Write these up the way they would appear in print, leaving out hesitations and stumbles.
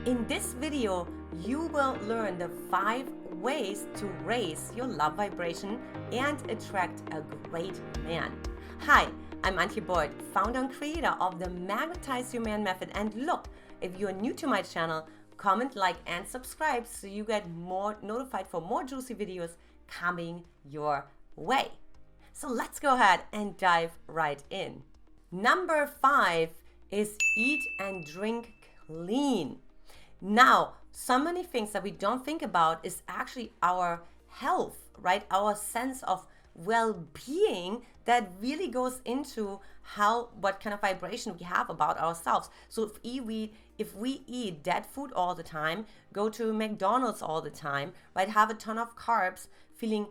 In this video, you will learn the 5 ways to raise your love vibration and attract a great man. Hi, I'm Antje Boyd, founder and creator of the Magnetize Your Man Method. And look, if you're new to my channel, comment, like, and subscribe so you get more notified for more juicy videos coming your way. So let's go ahead and dive right in. Number 5 is eat and drink clean. Now, so many things that we don't think about is actually our health, right? Our sense of well-being that really goes into what kind of vibration we have about ourselves. So if we eat dead food all the time, go to McDonald's all the time, right? Have a ton of carbs, feeling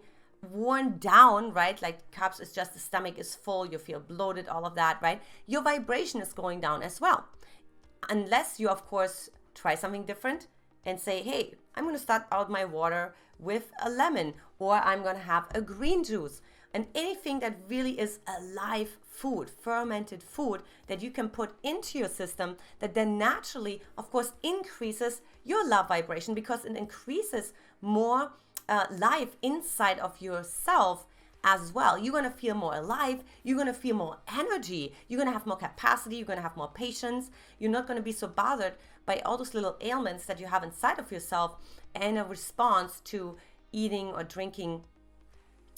worn down, right? Like carbs is just the stomach is full, you feel bloated, all of that, right? Your vibration is going down as well. Unless you, of course, try something different and say, hey, I'm going to start out my water with a lemon, or I'm going to have a green juice, and anything that really is a live food, fermented food that you can put into your system that then naturally, of course, increases your love vibration because it increases more life inside of yourself as well. You're going to feel more alive. You're going to feel more energy. You're going to have more capacity. You're going to have more patience. You're not going to be so bothered by all those little ailments that you have inside of yourself and a response to eating or drinking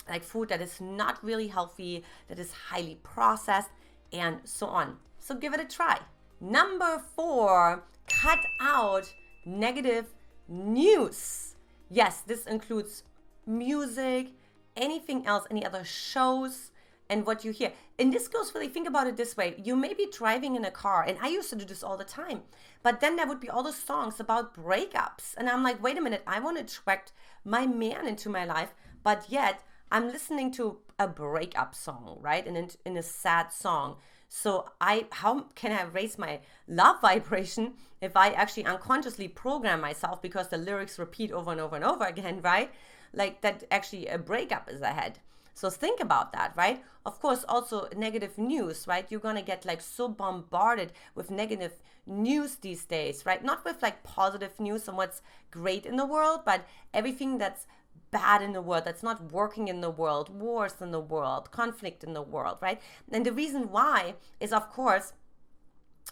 like food that is not really healthy, that is highly processed, and so on. So give it a try. Number 4, cut out negative news. Yes, this includes music, anything else, any other shows, and what you hear. And this goes really, think about it this way. You may be driving in a car, and I used to do this all the time, but then there would be all those songs about breakups. And I'm like, wait a minute, I want to attract my man into my life, but yet I'm listening to a breakup song, right? And in a sad song. So how can I raise my love vibration if I actually unconsciously program myself because the lyrics repeat over and over and over again, right? Like that actually a breakup is ahead. So think about that, right? Of course, also negative news, right? You're going to get like so bombarded with negative news these days, right? Not with like positive news and what's great in the world, but everything that's bad in the world, that's not working in the world, wars in the world, conflict in the world, right? And the reason why is, of course,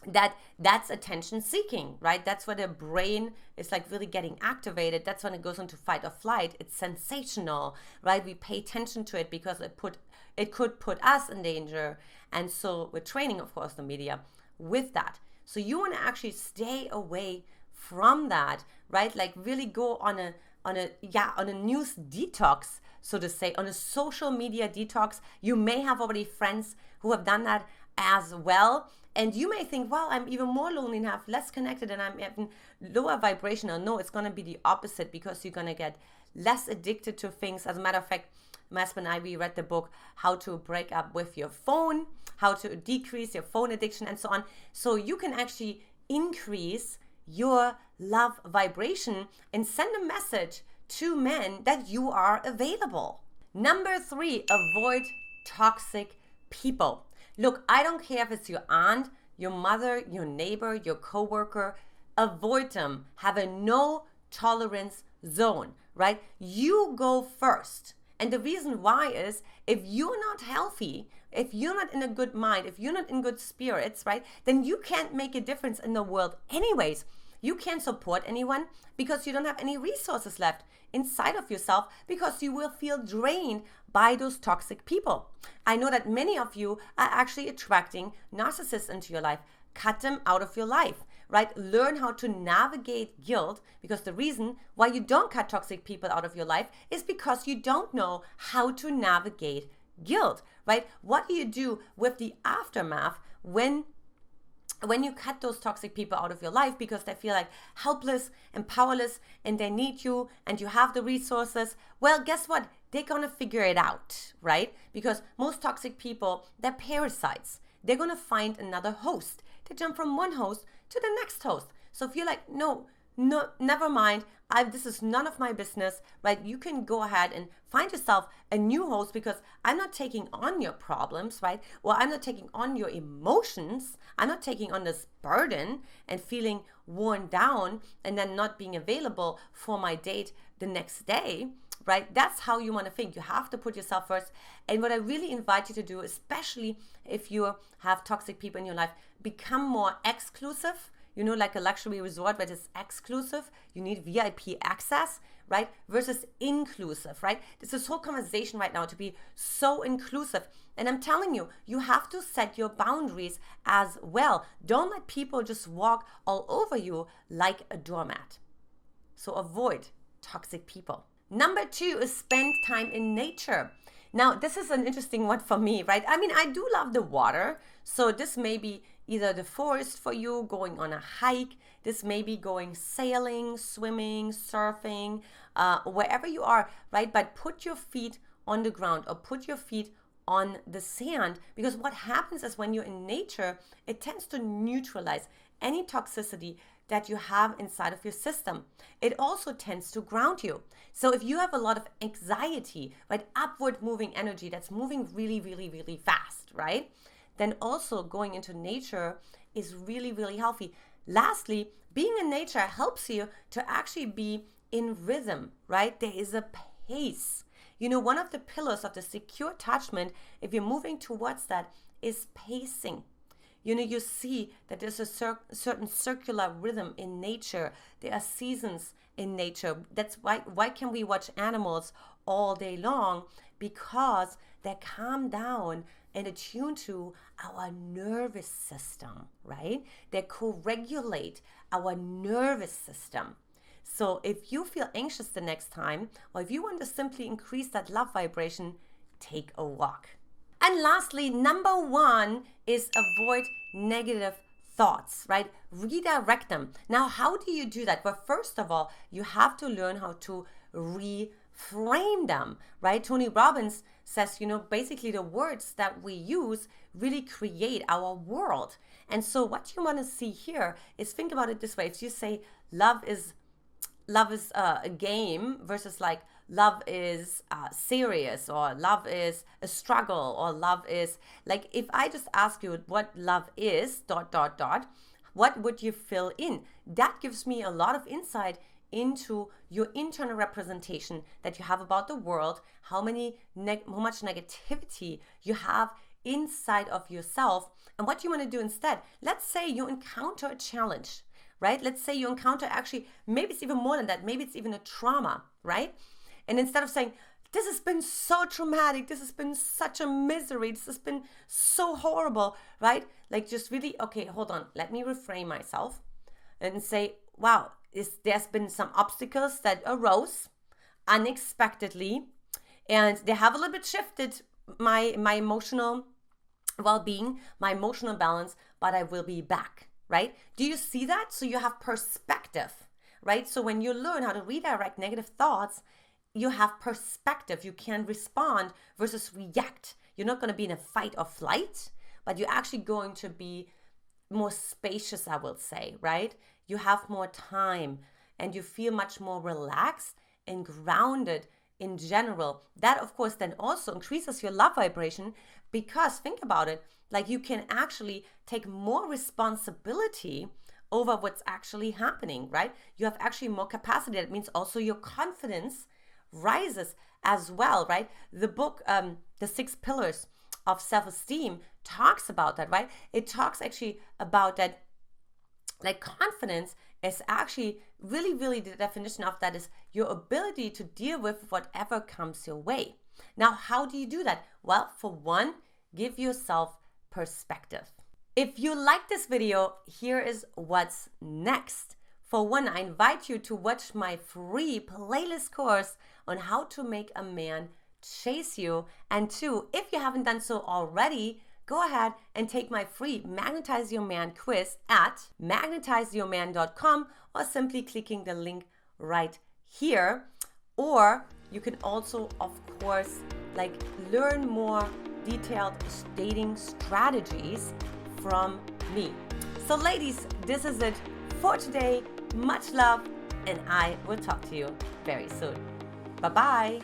that's attention seeking, right? That's where the brain is like really getting activated. That's when it goes into fight or flight. It's sensational, right? We pay attention to it because it could put us in danger. And so we're training, of course, the media with that. So you want to actually stay away from that, right? Like really go on a news detox, so to say, on a social media detox. You may have already friends who have done that as well. And you may think, well, I'm even more lonely and have less connected and I'm even lower vibrational. No, it's going to be the opposite because you're going to get less addicted to things. As a matter of fact, my husband and I, we read the book, How to Break Up with Your Phone, How to Decrease Your Phone Addiction, and so on. So you can actually increase your love vibration and send a message to men that you are available. Number 3, avoid toxic people. Look, I don't care if it's your aunt, your mother, your neighbor, your coworker. Avoid them. Have a no tolerance zone, right? You go first. And the reason why is if you're not healthy, if you're not in a good mind, if you're not in good spirits, right, then you can't make a difference in the world anyways. You can't support anyone because you don't have any resources left inside of yourself because you will feel drained by those toxic people. I know that many of you are actually attracting narcissists into your life. Cut them out of your life, right? Learn how to navigate guilt, because the reason why you don't cut toxic people out of your life is because you don't know how to navigate guilt, right? What do you do with the aftermath when you cut those toxic people out of your life because they feel like helpless and powerless and they need you and you have the resources? Well, guess what? They're going to figure it out, right? Because most toxic people, they're parasites. They're going to find another host. They jump from one host to the next host. So if you're like, no, no, never mind. This is none of my business, right? You can go ahead and find yourself a new host because I'm not taking on your problems, right? Well, I'm not taking on your emotions. I'm not taking on this burden and feeling worn down and then not being available for my date the next day, right? That's how you want to think. You have to put yourself first. And what I really invite you to do, especially if you have toxic people in your life, become more exclusive. You know, like a luxury resort where it's exclusive, you need VIP access, right? Versus inclusive, right? There's this whole conversation right now to be so inclusive. And I'm telling you, you have to set your boundaries as well. Don't let people just walk all over you like a doormat. So avoid toxic people. Number 2 is spend time in nature. Now, this is an interesting one for me, right? I mean, I do love the water. So this may be either the forest for you, going on a hike. This may be going sailing, swimming, surfing, wherever you are, right? But put your feet on the ground or put your feet on the sand, because what happens is when you're in nature, it tends to neutralize any toxicity that you have inside of your system. It also tends to ground you. So if you have a lot of anxiety, right, upward moving energy that's moving really, really, really fast, right, then also going into nature is really, really healthy. Lastly, being in nature helps you to actually be in rhythm, right? There is a pace. You know, one of the pillars of the secure attachment, if you're moving towards that, is pacing. You know, you see that there's a certain circular rhythm in nature. There are seasons in nature. That's why can we watch animals all day long? Because they're calmed down and attuned to our nervous system, right? They co-regulate our nervous system. So if you feel anxious the next time, or if you want to simply increase that love vibration, take a walk. And lastly, number 1 is avoid negative thoughts, right? Redirect them. Now, how do you do that? Well, first of all, you have to learn how to reframe them, right? Tony Robbins says, you know, basically the words that we use really create our world. And so what you want to see here is, think about it this way. If you say love is a game versus like love is serious, or love is a struggle, or love is like, if I just ask you what love is ... what would you fill in? That gives me a lot of insight into your internal representation that you have about the world, how much negativity you have inside of yourself, and what you want to do instead. Let's say you encounter a challenge, right? Let's say you encounter, actually, maybe it's even more than that. Maybe it's even a trauma, right? And instead of saying, this has been so traumatic, this has been such a misery, this has been so horrible, right? Like, just really, okay, hold on, let me reframe myself and say, wow, there's been some obstacles that arose unexpectedly, and they have a little bit shifted my emotional well-being, my emotional balance, but I will be back, right? Do you see that? So you have perspective, right? So when you learn how to redirect negative thoughts, you have perspective. You can respond versus react. You're not going to be in a fight or flight, but you're actually going to be more spacious, I will say, right? You have more time and you feel much more relaxed and grounded in general. That, of course, then also increases your love vibration, because think about it, like, you can actually take more responsibility over what's actually happening, right? You have actually more capacity. That means also your confidence rises as well, right? The book, The 6 Pillars of Self-Esteem, talks about that, right? It talks actually about that, like, confidence is actually really, really, the definition of that is your ability to deal with whatever comes your way. Now, how do you do that? Well, for one, give yourself perspective. If you like this video, here is what's next. For one, I invite you to watch my free playlist course on how to make a man chase you. And 2, if you haven't done so already, go ahead and take my free Magnetize Your Man quiz at magnetizeyourman.com, or simply clicking the link right here. Or you can also, of course, like, learn more detailed dating strategies from me. So ladies, this is it for today. Much love, and I will talk to you very soon. Bye-bye.